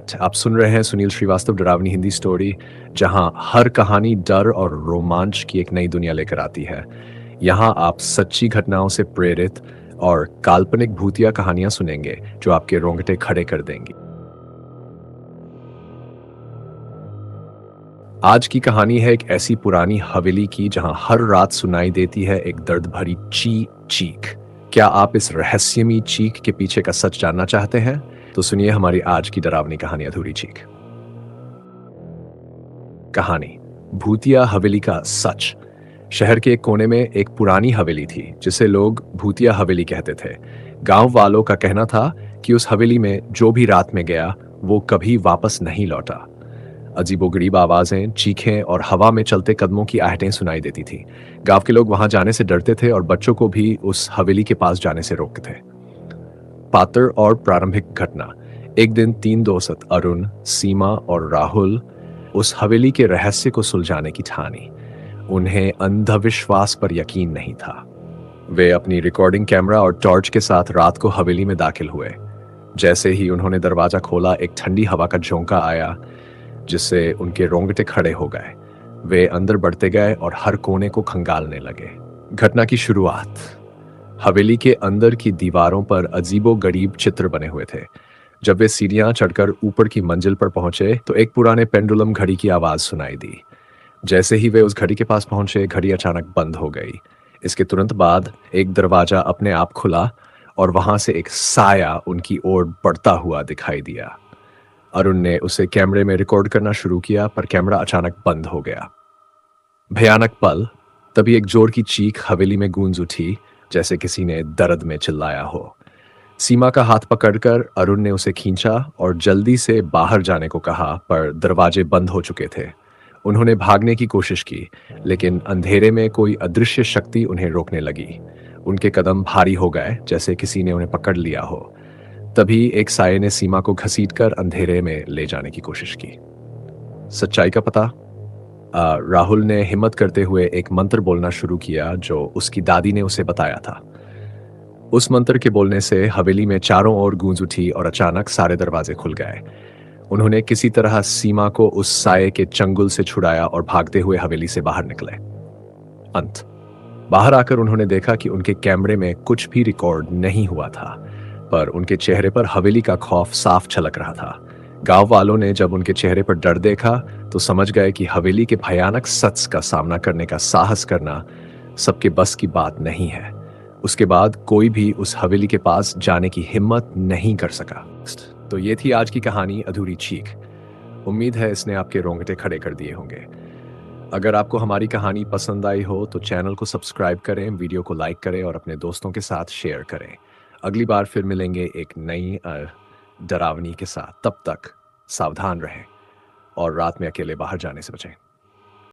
Correct. आप सुन रहे हैं सुनील श्रीवास्तव डरावनी हिंदी स्टोरी, जहां हर कहानी डर और रोमांच की एक नई दुनिया लेकर आती है। यहां आप सच्ची घटनाओं से प्रेरित और काल्पनिक भूतिया कहानियां सुनेंगे जो आपके रोंगटे खड़े कर देंगी। आज की कहानी है एक ऐसी पुरानी हवेली की जहां हर रात सुनाई देती है एक दर्द भरी ची चीख। क्या आप इस रहस्यमयी चीख के पीछे का सच जानना चाहते हैं? तो सुनिए हमारी आज की डरावनी कहानी अधूरी चीख। कहानी भूतिया हवेली का सच। शहर के एक कोने में एक पुरानी हवेली थी जिसे लोग भूतिया हवेली कहते थे। गांव वालों का कहना था कि उस हवेली में जो भी रात में गया वो कभी वापस नहीं लौटा। अजीबोगरीब आवाजें, चीखें और हवा में चलते कदमों की आहटें सुनाई देती थी। गांव के लोग वहां जाने से डरते थे और बच्चों को भी उस हवेली के पास जाने से रोकते थे। पात्र और प्रारंभिक घटना। एक दिन तीन दोस्त अरुण, सीमा और राहुल उस हवेली के रहस्य को सुलझाने की ठानी। उन्हें अंधविश्वास पर यकीन नहीं था। वे अपनी रिकॉर्डिंग कैमरा और टॉर्च के साथ रात को हवेली में दाखिल हुए। जैसे ही उन्होंने दरवाजा खोला, एक ठंडी हवा का झोंका आया जिससे उनके रोंगटे खड़े हो गए। वे अंदर बढ़ते गए और हर कोने को खंगालने लगे। घटना की शुरुआत। हवेली के अंदर की दीवारों पर अजीबो-गरीब चित्र बने हुए थे। जब वे सीढ़ियां चढ़कर ऊपर की मंजिल पर पहुंचे तो एक पुराने पेंडुलम घड़ी की आवाज सुनाई दी। जैसे ही वे उस घड़ी के पास पहुंचे, घड़ी अचानक बंद हो गई। इसके तुरंत बाद एक दरवाजा अपने आप खुला और वहां से एक साया उनकी ओर बढ़ता हुआ दिखाई दिया। अरुण ने उसे कैमरे में रिकॉर्ड करना शुरू किया, पर कैमरा अचानक बंद हो गया। भयानक पल। तभी एक जोर की चीख हवेली में गूंज उठी, जैसे किसी ने दर्द में चिल्लाया हो। सीमा का हाथ पकड़कर अरुण ने उसे खींचा और जल्दी से बाहर जाने को कहा, पर दरवाजे बंद हो चुके थे। उन्होंने भागने की कोशिश की, लेकिन अंधेरे में कोई अदृश्य शक्ति उन्हें रोकने लगी। उनके कदम भारी हो गए, जैसे किसी ने उन्हें पकड़ लिया हो। तभी एक साये ने सीमा को घसीटकर अंधेरे में ले जाने की कोशिश की। सच्चाई का पता। राहुल ने हिम्मत करते हुए एक मंत्र बोलना शुरू किया जो उसकी दादी ने उसे बताया था। उस मंत्र के बोलने से हवेली में चारों ओर गूंज उठी और अचानक सारे दरवाजे खुल गए। उन्होंने किसी तरह सीमा को उस साये के चंगुल से छुड़ाया और भागते हुए हवेली से बाहर निकले। अंत। बाहर आकर उन्होंने देखा कि उनके कैमरे में कुछ भी रिकॉर्ड नहीं हुआ था, पर उनके चेहरे पर हवेली का खौफ साफ झलक रहा था। गांव वालों ने जब उनके चेहरे पर डर देखा तो समझ गए कि हवेली के भयानक सच का सामना करने का साहस करना सबके बस की बात नहीं है। उसके बाद कोई भी उस हवेली के पास जाने की हिम्मत नहीं कर सका। तो ये थी आज की कहानी अधूरी चीख। उम्मीद है इसने आपके रोंगटे खड़े कर दिए होंगे। अगर आपको हमारी कहानी पसंद आई हो तो चैनल को सब्सक्राइब करें, वीडियो को लाइक करें और अपने दोस्तों के साथ शेयर करें। अगली बार फिर मिलेंगे एक नई डरावनी के साथ। तब तक सावधान रहें और रात में अकेले बाहर जाने से बचें।